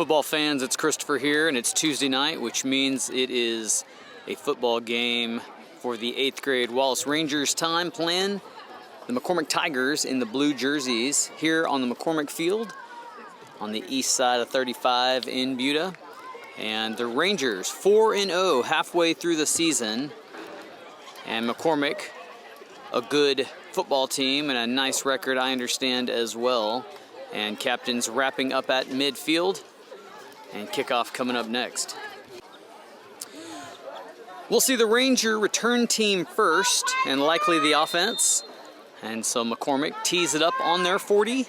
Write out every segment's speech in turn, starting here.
Football fans, it's Christopher here, and it's Tuesday night, which means it is a football game for the 8th grade Wallace Rangers time plan. The McCormick Tigers in the blue jerseys here on the McCormick field on the east side of 35 in Buda. And the Rangers 4-0 halfway through the season. And McCormick, a good football team and a nice record, I understand, as well. And captains wrapping up at midfield. And kickoff coming up next. We'll see the Ranger return team first, and likely the offense. And so McCormick tees it up on their 40.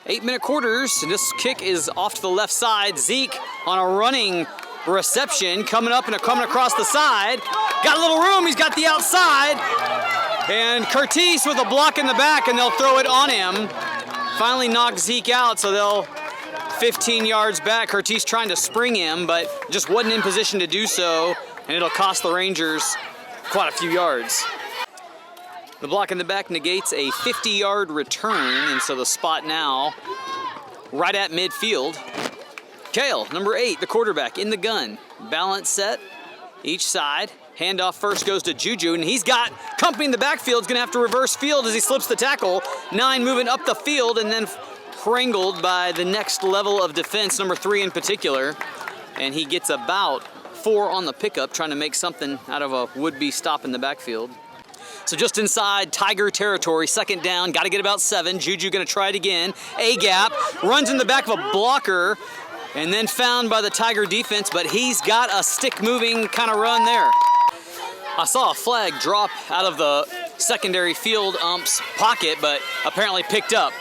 8-minute quarters, and this kick is off to the left side. Zeke on a running reception, coming up and coming across the side. Got a little room, he's got the outside. And Curtis with a block in the back, and they'll throw it on him. Finally knocked Zeke out, so they'll 15 yards back. Curtis trying to spring him, but just wasn't in position to do so, and it'll cost the Rangers quite a few yards. The block in the back negates a 50-yard return, and so the spot now right at midfield. Kale, number 8, the quarterback, in the gun. Balance set, each side. Handoff first goes to Juju, and he's got company in the backfield. He's going to have to reverse field as he slips the tackle. 9 moving up the field, and then wrangled by the next level of defense, number 3 in particular. And he gets about 4 on the pickup, trying to make something out of a would-be stop in the backfield. So just inside Tiger territory, second down, got to get about 7. Juju going to try it again. A-gap, runs in the back of a blocker, and then found by the Tiger defense, but he's got a stick-moving kind of run there. I saw a flag drop out of the secondary field ump's pocket, but apparently picked up.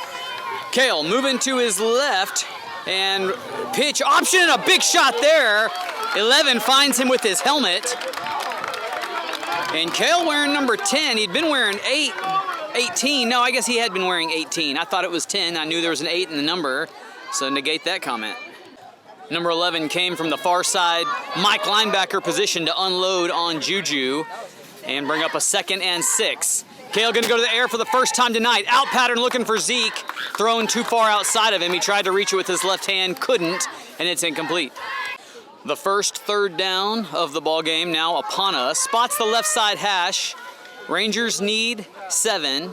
Kale moving to his left, and pitch option, and a big shot there. 11 finds him with his helmet. And Kale wearing number 10. He'd been wearing 18. No, I guess he had been wearing 18. I thought it was 10. I knew there was an 8 in the number, so negate that comment. Number 11 came from the far side Mike linebacker position to unload on Juju and bring up a 2nd and 6. Kale going to go to the air for the first time tonight. Out pattern looking for Zeke. Thrown too far outside of him. He tried to reach it with his left hand, couldn't, and it's incomplete. The first 3rd down of the ball game now upon us. Spots the left side hash. Rangers need 7.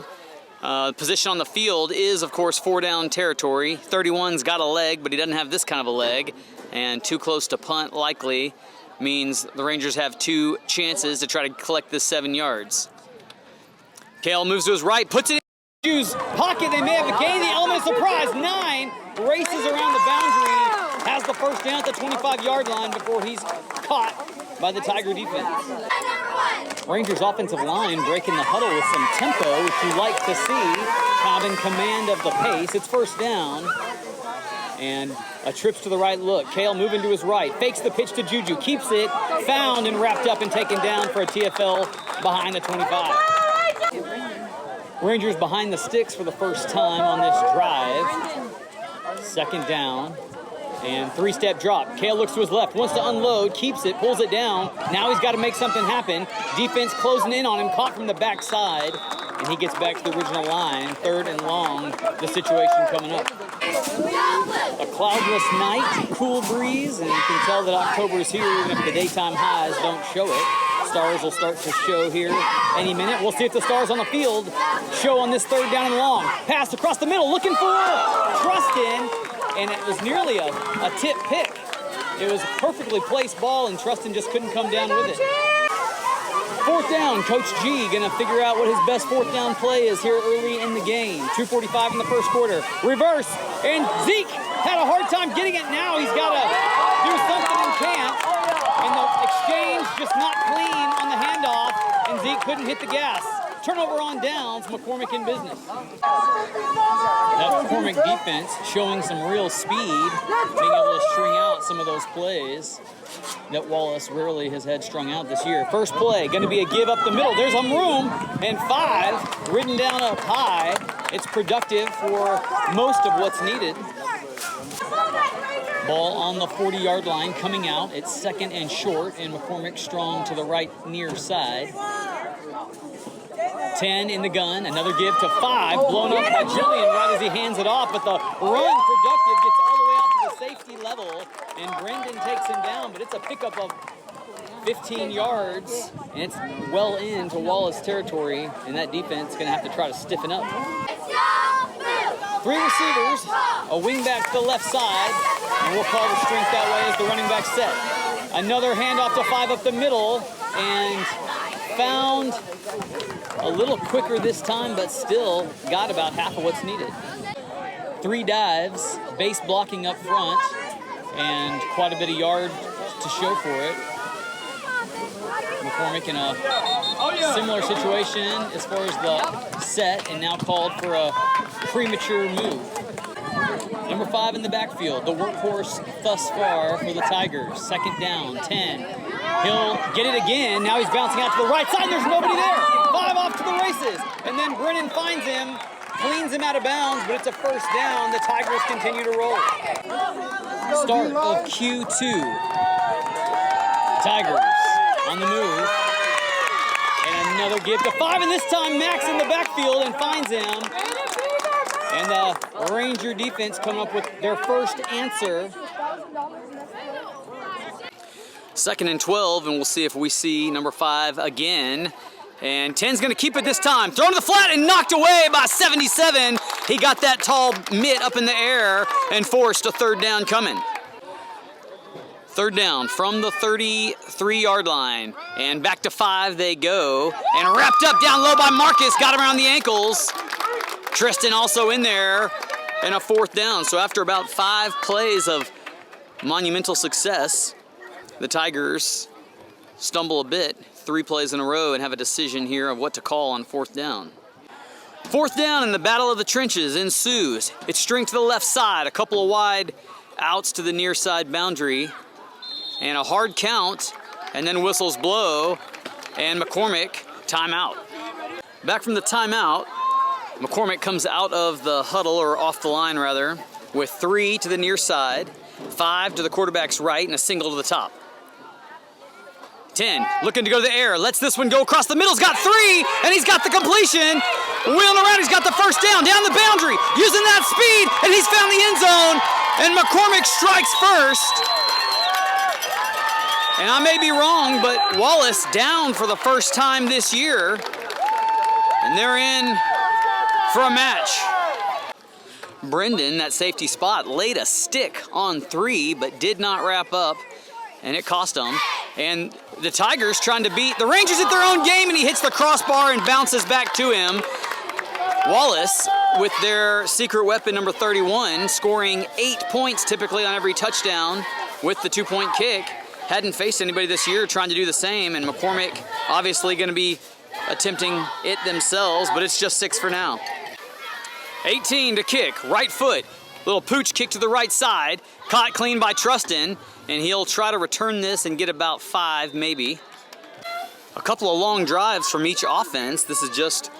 Position on the field is, of course, 4-down territory. 31's got a leg, but he doesn't have this kind of a leg. And too close to punt likely means the Rangers have 2 chances to try to collect this 7 yards. Kale moves to his right, puts it in Juju's pocket. They may have gained the element of surprise. 9 races around the boundary. Has the first down at the 25-yard line before he's caught by the Tiger defense. Rangers offensive line breaking the huddle with some tempo, which you like to see, kind of in command of the pace. It's first down, and a trips to the right look. Kale moving to his right, fakes the pitch to Juju, keeps it, found and wrapped up and taken down for a TFL behind the 25. Rangers behind the sticks for the first time on this drive. Second down. And 3-step drop. Kale looks to his left, wants to unload, keeps it, pulls it down. Now he's got to make something happen. Defense closing in on him, caught from the backside, and he gets back to the original line. 3rd and long, the situation coming up. A cloudless night, cool breeze, and you can tell that October is here even if the daytime highs don't show it. Stars will start to show here any minute. We'll see if the stars on the field show on this 3rd down and long. Pass across the middle, looking for Trustin, and it was nearly a tip pick. It was a perfectly placed ball, and Trustin just couldn't come down with it. 4th down, Coach G gonna figure out what his best 4th down play is here early in the game. 2:45 in the first quarter. Reverse, and Zeke had a hard time getting it. Now he's got to do something and can't. And the exchange just not clean on the handoff, and Zeke couldn't hit the gas. Turnover on downs, McCormick in business. That McCormick defense showing some real speed, being able to string out some of those plays that Wallace rarely has had strung out this year. First play, going to be a give up the middle. There's some room, and 5 ridden down up high. It's productive for most of what's needed. Ball on the 40-yard line coming out. It's 2nd and short, and McCormick strong to the right near side. 10 in the gun, another give to 5, blown up by Julian right as he hands it off, but the run productive gets all the way out to the safety. safety level, and Brendan takes him down, but it's a pickup of 15 yards, and it's well into Wallace territory, and that defense is going to have to try to stiffen up. 3 receivers, a wing back to the left side, and we'll call the strength that way as the running back set. Another handoff to 5 up the middle, and found a little quicker this time, but still got about half of what's needed. 3 dives, base blocking up front, and quite a bit of yard to show for it. McCormick in a similar situation as far as the set, and now called for a premature move. Number 5 in the backfield, the workhorse thus far for the Tigers. 2nd down, 10. He'll get it again. Now he's bouncing out to the right side. There's nobody there. 5 off to the races. And then Brennan finds him, cleans him out of bounds, but it's a 1st down. The Tigers continue to roll. Start of Q2. Tigers on the move. And another give to 5, and this time Max in the backfield and finds him. And the Ranger defense coming up with their first answer. 2nd and 12, and we'll see if we see number 5 again. And 10's going to keep it this time. Thrown to the flat and knocked away by 77. He got that tall mitt up in the air and forced a 3rd down coming. 3rd down from the 33-yard line. And back to 5 they go. And wrapped up down low by Marcus. Got him around the ankles. Tristan also in there. And a 4th down. So after about 5 plays of monumental success, the Tigers stumble a bit. 3 plays in a row and have a decision here of what to call on 4th down. 4th down and the battle of the trenches ensues. It's string to the left side. A couple of wide outs to the near side boundary. And a hard count, and then whistles blow, and McCormick timeout. Back from the timeout, McCormick comes out of the huddle, or off the line rather, with 3 to the near side, 5 to the quarterback's right, and a single to the top. 10, looking to go to the air, lets this one go across the middle, he's got 3, and he's got the completion. Wheeling around, he's got the 1st down the boundary, using that speed, and he's found the end zone, and McCormick strikes first. And I may be wrong, but Wallace down for the first time this year. And they're in for a match. Brendan, that safety spot, laid a stick on 3, but did not wrap up, and it cost him. And the Tigers trying to beat the Rangers at their own game, and he hits the crossbar and bounces back to him. Wallace, with their secret weapon, number 31, scoring 8 points typically on every touchdown with the 2-point kick. Hadn't faced anybody this year trying to do the same, and McCormick obviously going to be attempting it themselves, but it's just 6 for now. 18 to kick, right foot. Little pooch kick to the right side, caught clean by Trustin, and he'll try to return this and get about 5 maybe. A couple of long drives from each offense. This is just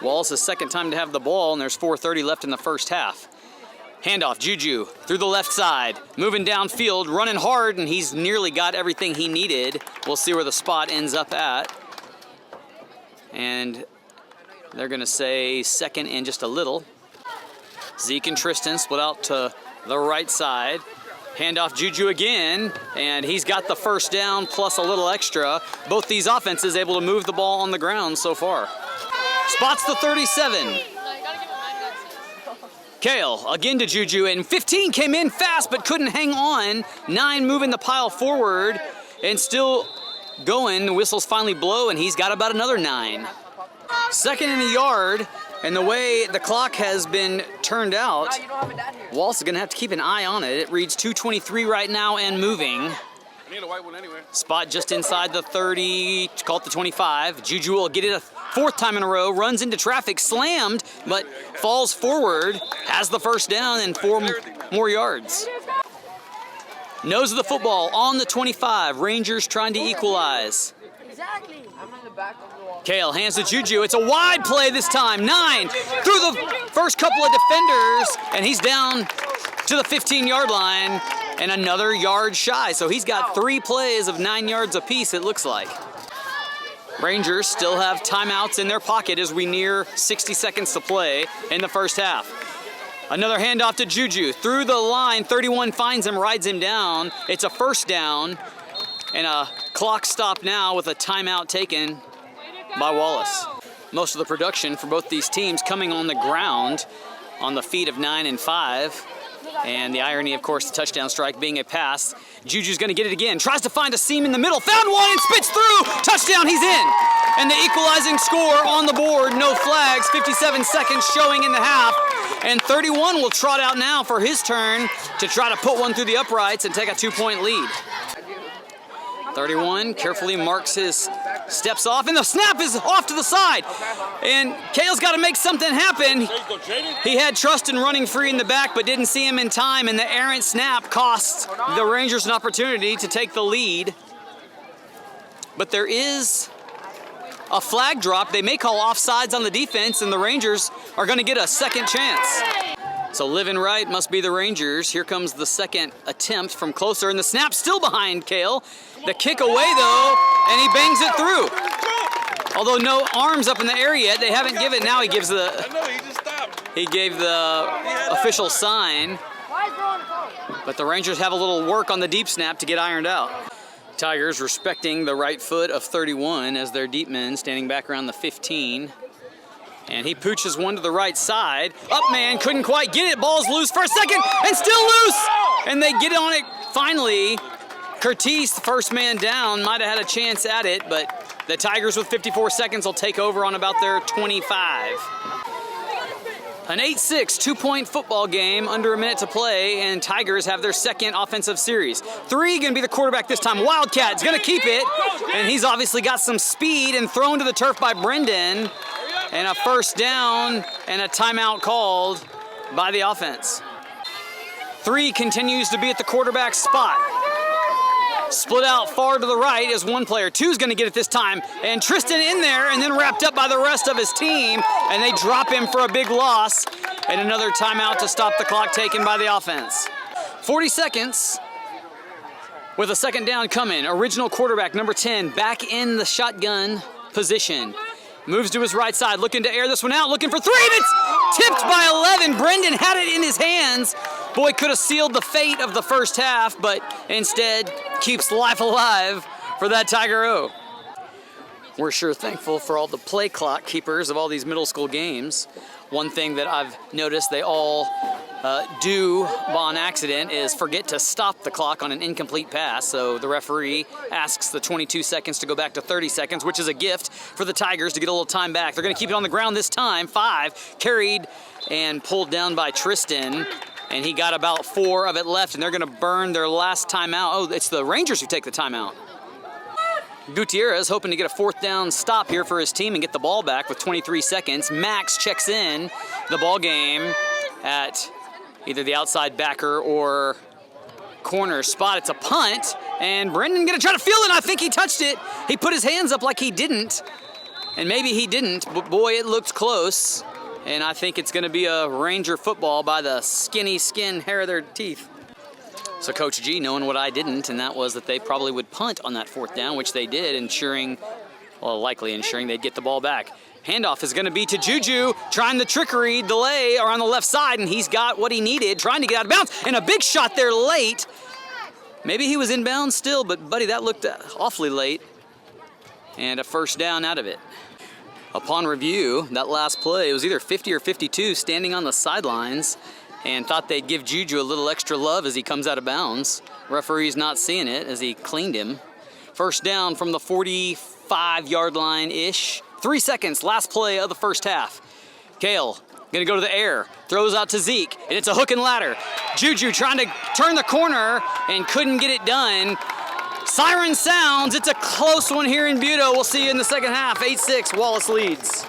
Wallace's 2nd time to have the ball, and there's 4:30 left in the first half. Handoff, Juju, through the left side, moving downfield, running hard, and he's nearly got everything he needed. We'll see where the spot ends up at. And they're gonna say 2nd and just a little. Zeke and Tristan split out to the right side. Handoff, Juju again, and he's got the 1st down plus a little extra. Both these offenses able to move the ball on the ground so far. Spots the 37. Kale, again to Juju, and 15 came in fast but couldn't hang on. 9 moving the pile forward and still going. The whistles finally blow, and he's got about another 9. 2nd in the yard, and the way the clock has been turned out, Wallace is going to have to keep an eye on it. It reads 2:23 right now and moving. I need a white one anyway. Spot just inside the 30, call it the 25. Juju will get it a 4th time in a row, runs into traffic, slammed, but falls forward, has the 1st down and 4 more yards. Nose of the football on the 25. Rangers trying to equalize. Exactly. I'm in the back of the wall. Kale hands to Juju. It's a wide play this time. 9 through the first couple of defenders, and he's down to the 15-yard line and another yard shy. So he's got 3 plays of 9 yards apiece, it looks like. Rangers still have timeouts in their pocket as we near 60 seconds to play in the first half. Another handoff to Juju. Through the line, 31 finds him, rides him down. It's a first down, and a clock stop now with a timeout taken by Wallace. Most of the production for both these teams coming on the ground on the feet of 9 and 5. And the irony, of course, the touchdown strike being a pass. Juju's gonna get it again. Tries to find a seam in the middle. Found one and spits through. Touchdown, he's in. And the equalizing score on the board. No flags, 57 seconds showing in the half. And 31 will trot out now for his turn to try to put one through the uprights and take a 2-point lead. 31 carefully marks his steps off, and the snap is off to the side. And Kale's got to make something happen. He had Trustin running free in the back, but didn't see him in time, and the errant snap costs the Rangers an opportunity to take the lead. But there is a flag drop. They may call offsides on the defense, and the Rangers are going to get a second chance. So living right must be the Rangers. Here comes the second attempt from closer, and the snap still behind Kale. The kick away, though, and he bangs it through. Although no arms up in the air yet, they haven't given. Now he gives the. He gave the official sign. But the Rangers have a little work on the deep snap to get ironed out. Tigers respecting the right foot of 31 as their deep men standing back around the 15. And he pooches one to the right side. Up man, couldn't quite get it. Ball's loose for a second and still loose. And they get on it finally. Curtis, the first man down, might have had a chance at it, but the Tigers with 54 seconds will take over on about their 25. An 8-6 two-point football game, under a minute to play, and Tigers have their second offensive series. 3 gonna be the quarterback this time. Wildcat's gonna keep it, and he's obviously got some speed and thrown to the turf by Brendan. And a first down and a timeout called by the offense. 3 continues to be at the quarterback spot. Split out far to the right is one player. 2's gonna get it this time. And Tristan in there and then wrapped up by the rest of his team. And they drop him for a big loss. And another timeout to stop the clock taken by the offense. 40 seconds with a second down coming. Original quarterback, number 10, back in the shotgun position. Moves to his right side, looking to air this one out, looking for 3, and it's tipped by 11. Brendan had it in his hands. Boy, could have sealed the fate of the first half, but instead keeps life alive for that Tiger O. We're sure thankful for all the play clock keepers of all these middle school games. One thing that I've noticed they all do on accident is forget to stop the clock on an incomplete pass. So the referee asks the 22 seconds to go back to 30 seconds, which is a gift for the Tigers to get a little time back. They're going to keep it on the ground this time. 5 carried and pulled down by Tristan. And he got about 4 of it left, and they're going to burn their last timeout. Oh, it's the Rangers who take the timeout. Gutierrez hoping to get a 4th down stop here for his team and get the ball back with 23 seconds. Max checks in the ball game at either the outside backer or corner spot. It's a punt, and Brendan gonna try to field it. I think he touched it. He put his hands up like he didn't, and maybe he didn't, but boy, it looked close. And I think it's gonna be a Ranger football by the skinny skin hair of their teeth. So Coach G knowing what I didn't, and that was that they probably would punt on that 4th down, which they did, likely ensuring they'd get the ball back. Handoff is going to be to Juju, trying the trickery delay around the left side, and he's got what he needed, trying to get out of bounds, and a big shot there late. Maybe he was in bounds still, but buddy, that looked awfully late. And a first down out of it. Upon review, that last play, it was either 50 or 52 standing on the sidelines, and thought they'd give Juju a little extra love as he comes out of bounds. Referee's not seeing it as he cleaned him. First down from the 45-yard line-ish. 3 seconds, last play of the first half. Kale gonna go to the air, throws out to Zeke, and it's a hook and ladder. Juju trying to turn the corner and couldn't get it done. Siren sounds, it's a close one here in Buda. We'll see you in the second half. 8-6, Wallace leads.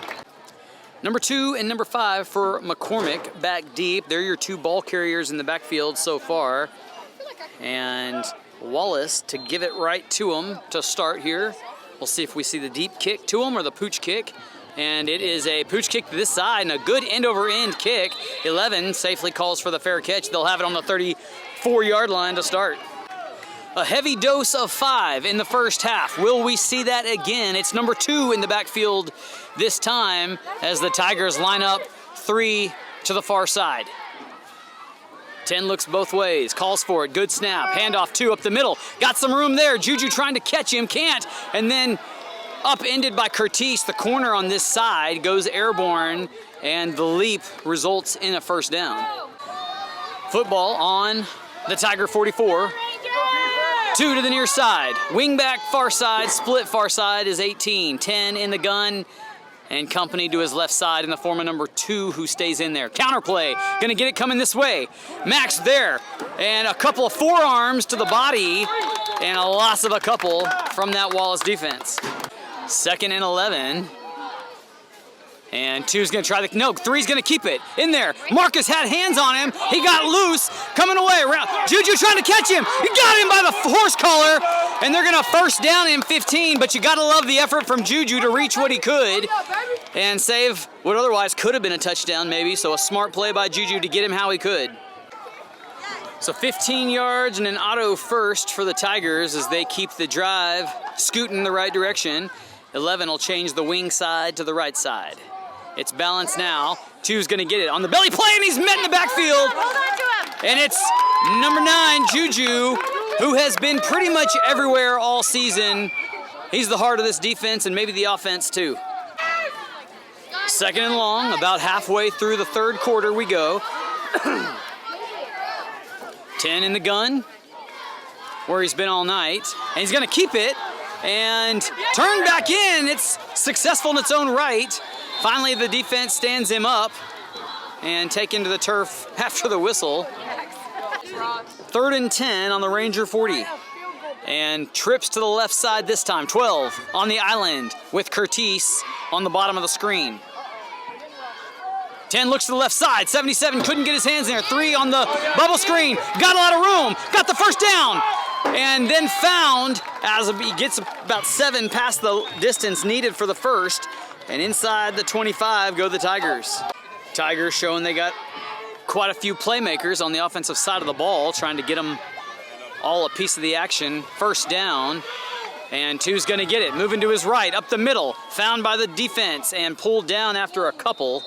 Number 2 and number 5 for McCormick back deep. They're your 2 ball carriers in the backfield so far. And Wallace to give it right to him to start here. We'll see if we see the deep kick to him or the pooch kick. And it is a pooch kick to this side and a good end-over-end kick. 11 safely calls for the fair catch. They'll have it on the 34-yard line to start. A heavy dose of 5 in the first half. Will we see that again? It's number 2 in the backfield this time as the Tigers line up 3 to the far side. 10 looks both ways, calls for it, good snap, handoff 2 up the middle. Got some room there, Juju trying to catch him, can't. And then upended by Curtis, the corner on this side goes airborne, and the leap results in a first down. Football on the Tiger 44. 2 to the near side. Wing back far side, split far side is 18. 10 in the gun, and company to his left side in the form of number 2 who stays in there. Counter play, gonna get it coming this way. Max there, and a couple of forearms to the body, and a loss of a couple from that Wallace defense. 2nd and 11. And 2's gonna try the, no, 3's gonna keep it in there. Marcus had hands on him. He got loose, coming away. Juju trying to catch him. He got him by the horse collar, and they're gonna first down him 15, but you gotta love the effort from Juju to reach what he could and save what otherwise could have been a touchdown maybe, so a smart play by Juju to get him how he could. So 15 yards and an auto first for the Tigers as they keep the drive scooting the right direction. 11 will change the wing side to the right side. It's balanced now. 2's gonna get it on the belly play, and he's met in the backfield. Hold on to him. And it's number 9, Juju, who has been pretty much everywhere all season. He's the heart of this defense and maybe the offense too. 2nd and long, about halfway through the 3rd quarter we go. 10 in the gun, where he's been all night. And he's gonna keep it and turn back in. It's successful in its own right. Finally, the defense stands him up and taken to the turf after the whistle. 3rd and 10 on the Ranger 40. And trips to the left side this time. 12 on the island with Curtis on the bottom of the screen. 10 looks to the left side. 77 couldn't get his hands in there. 3 on the bubble screen. Got a lot of room. Got the first down. And then found as he gets about 7 past the distance needed for the first. And inside the 25 go the Tigers. Tigers showing they got quite a few playmakers on the offensive side of the ball, trying to get them all a piece of the action. First down, and 2's gonna get it. Moving to his right, up the middle, found by the defense and pulled down after a couple.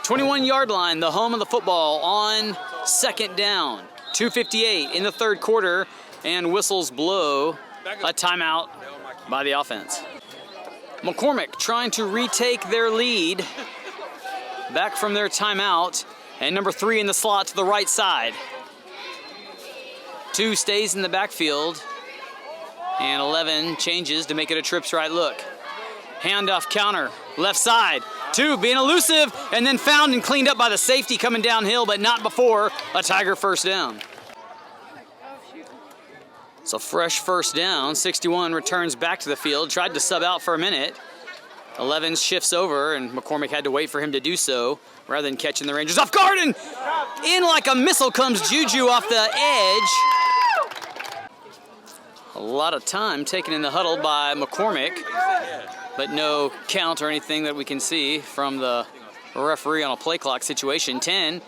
21-yard line, the home of the football on 2nd down. 2:58 in the 3rd quarter, and whistles blow a timeout by the offense. McCormick trying to retake their lead back from their timeout, and number 3 in the slot to the right side. 2 stays in the backfield, and 11 changes to make it a trips right look. Handoff counter, left side. 2 being elusive, and then found and cleaned up by the safety coming downhill, but not before a Tiger first down. So fresh first down. 61 returns back to the field, tried to sub out for a minute. 11 shifts over, and McCormick had to wait for him to do so rather than catching the Rangers off guard, and in like a missile comes Juju off the edge. A lot of time taken in the huddle by McCormick, but no count or anything that we can see from the referee on a play clock situation. 10,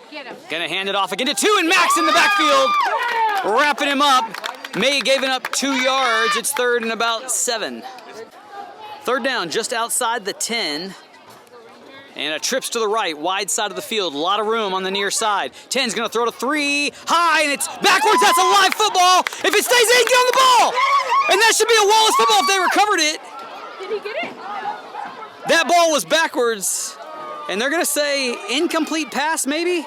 gonna hand it off again to 2, and Max in the backfield, wrapping him up. May gave it up 2 yards. It's 3rd and about 7. 3rd down, just outside the 10. And a trips to the right, wide side of the field. A lot of room on the near side. 10's gonna throw to 3, high, and it's backwards. That's a live football. If it stays in, get on the ball. And that should be a Wallace football if they recovered it. Did he get it? That ball was backwards. And they're gonna say incomplete pass, maybe?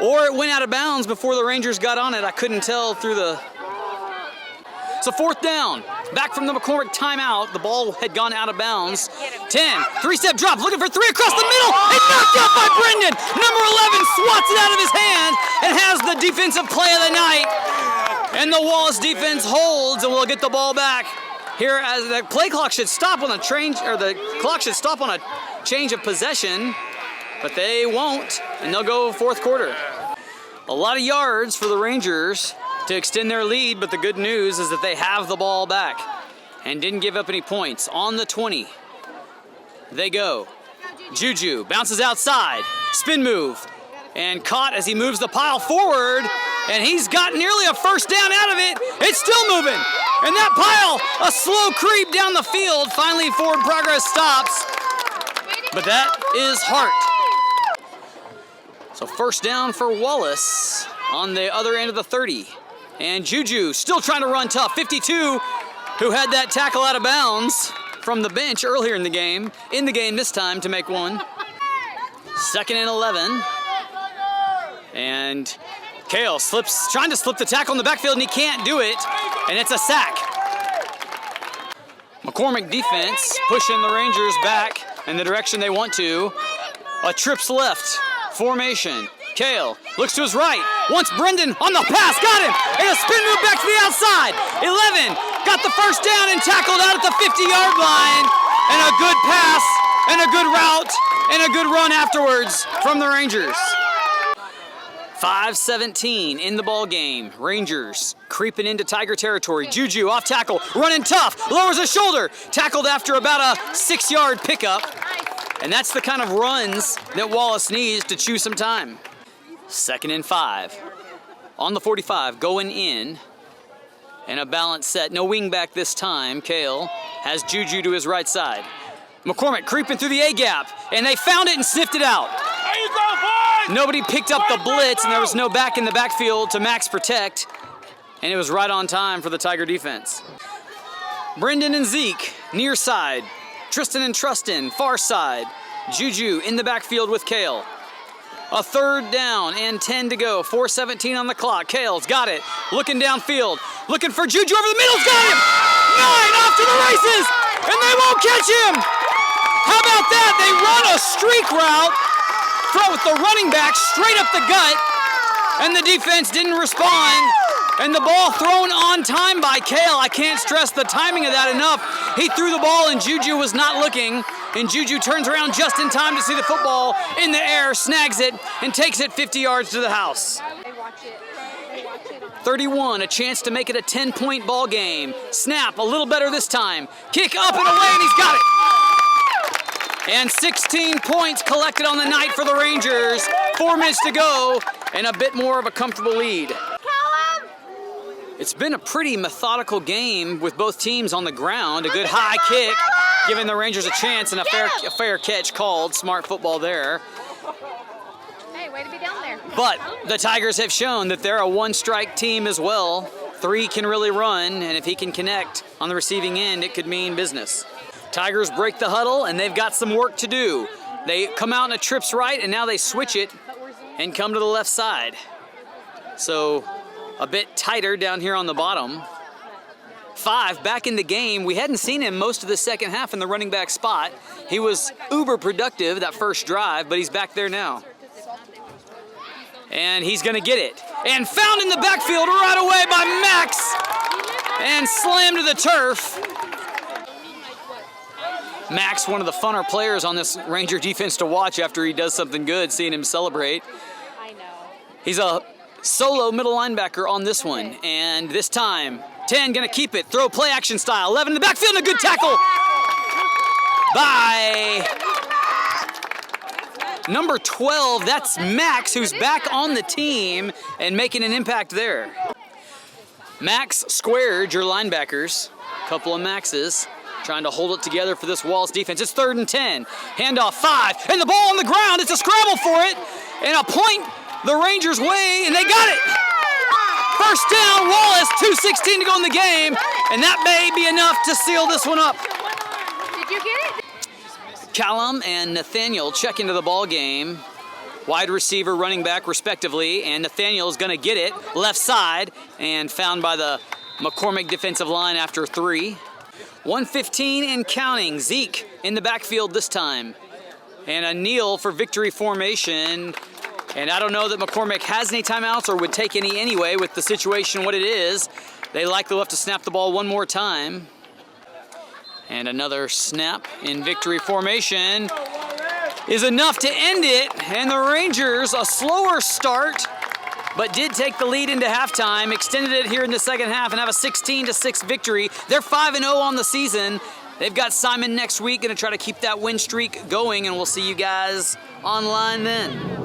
Or it went out of bounds before the Rangers got on it. I couldn't tell through the... So 4th down, back from the McCormick timeout. The ball had gone out of bounds. 10, 3-step drop, looking for 3 across the middle, and knocked out by Brendan. Number 11 swats it out of his hand and has the defensive play of the night. And the Wallace defense holds, and we'll get the ball back here as the play clock should stop on a change, or the clock should stop on a change of possession, but they won't, and they'll go 4th quarter. A lot of yards for the Rangers to extend their lead, but the good news is that they have the ball back and didn't give up any points. On the 20, they go. Juju bounces outside, spin move, and caught as he moves the pile forward, and he's got nearly a first down out of it. It's still moving, and that pile, a slow creep down the field. Finally, forward progress stops, but that is Hart. So first down for Wallace on the other end of the 30. And Juju still trying to run tough. 52, who had that tackle out of bounds from the bench earlier in the game this time to make one. 2nd and 11. And Kale trying to slip the tackle in the backfield, and he can't do it, and it's a sack. McCormick defense pushing the Rangers back in the direction they want to. A trips left formation. Kale looks to his right, wants Brendan on the pass, got him, and a spin move back to the outside. 11, got the first down and tackled out at the 50-yard line, and a good pass, and a good route, and a good run afterwards from the Rangers. 5:17 in the ball game. Rangers creeping into Tiger territory. Juju off tackle, running tough, lowers his shoulder, tackled after about a 6-yard pickup. And that's the kind of runs that Wallace needs to chew some time. 2nd and 5. On the 45, going in. And a balanced set, no wing back this time. Kale has Juju to his right side. McCormick creeping through the A-gap, and they found it and sniffed it out. Nobody picked up the blitz, and there was no back in the backfield to max protect, and it was right on time for the Tiger defense. Brendan and Zeke, near side. Tristan and Trustin, far side. Juju in the backfield with Kale. A 3rd down and 10 to go. 4:17 on the clock. Kale's got it. Looking downfield. Looking for Juju over the middle. Got him! 9 off to the races, and they won't catch him! How about that? They run a streak route with the running back straight up the gut, and the defense didn't respond, and the ball thrown on time by Kale. I can't stress the timing of that enough. He threw the ball, and Juju was not looking, and Juju turns around just in time to see the football in the air, snags it, and takes it 50 yards to the house. 31, a chance to make it a 10-point ball game. Snap, a little better this time. Kick up and away, and he's got it. And 16 points collected on the night for the Rangers. 4 minutes to go, and a bit more of a comfortable lead. It's been a pretty methodical game with both teams on the ground. A good high kick, giving the Rangers a chance, and a fair catch called. Smart football there. Hey, way to be down there. But the Tigers have shown that they're a one-strike team as well. 3 can really run, and if he can connect on the receiving end, it could mean business. Tigers break the huddle, and they've got some work to do. They come out in a trips right, and now they switch it and come to the left side. So a bit tighter down here on the bottom. 5 back in the game. We hadn't seen him most of the second half in the running back spot. He was uber productive that first drive, but he's back there now. And he's going to get it. And found in the backfield right away by Max. And slammed to the turf. Max, one of the funner players on this Ranger defense to watch after he does something good, seeing him celebrate. I know. He's a solo middle linebacker on this one. And this time, 10 going to keep it. Throw play action style. 11 in the backfield and a good tackle by number 12. That's Max, who's back on the team and making an impact there. Max squared your linebackers. Couple of Maxes. Trying to hold it together for this Wallace defense. It's 3rd and 10. Handoff 5. And the ball on the ground. It's a scramble for it. And a point the Rangers' way, and they got it. First down, Wallace. 2:16 to go in the game. And that may be enough to seal this one up. Did you get it? Callum and Nathaniel check into the ball game. Wide receiver, running back, respectively. And Nathaniel is going to get it left side and found by the McCormick defensive line after 3. 1:15 and counting. Zeke in the backfield this time. And a kneel for victory formation. And I don't know that McCormick has any timeouts or would take any anyway with the situation what it is. They likely will have to snap the ball one more time. And another snap in victory formation is enough to end it. And the Rangers, a slower start, but did take the lead into halftime, extended it here in the second half, and have a 16-6 victory. They're 5-0 on the season. They've got Simon next week, going to try to keep that win streak going, and we'll see you guys online then.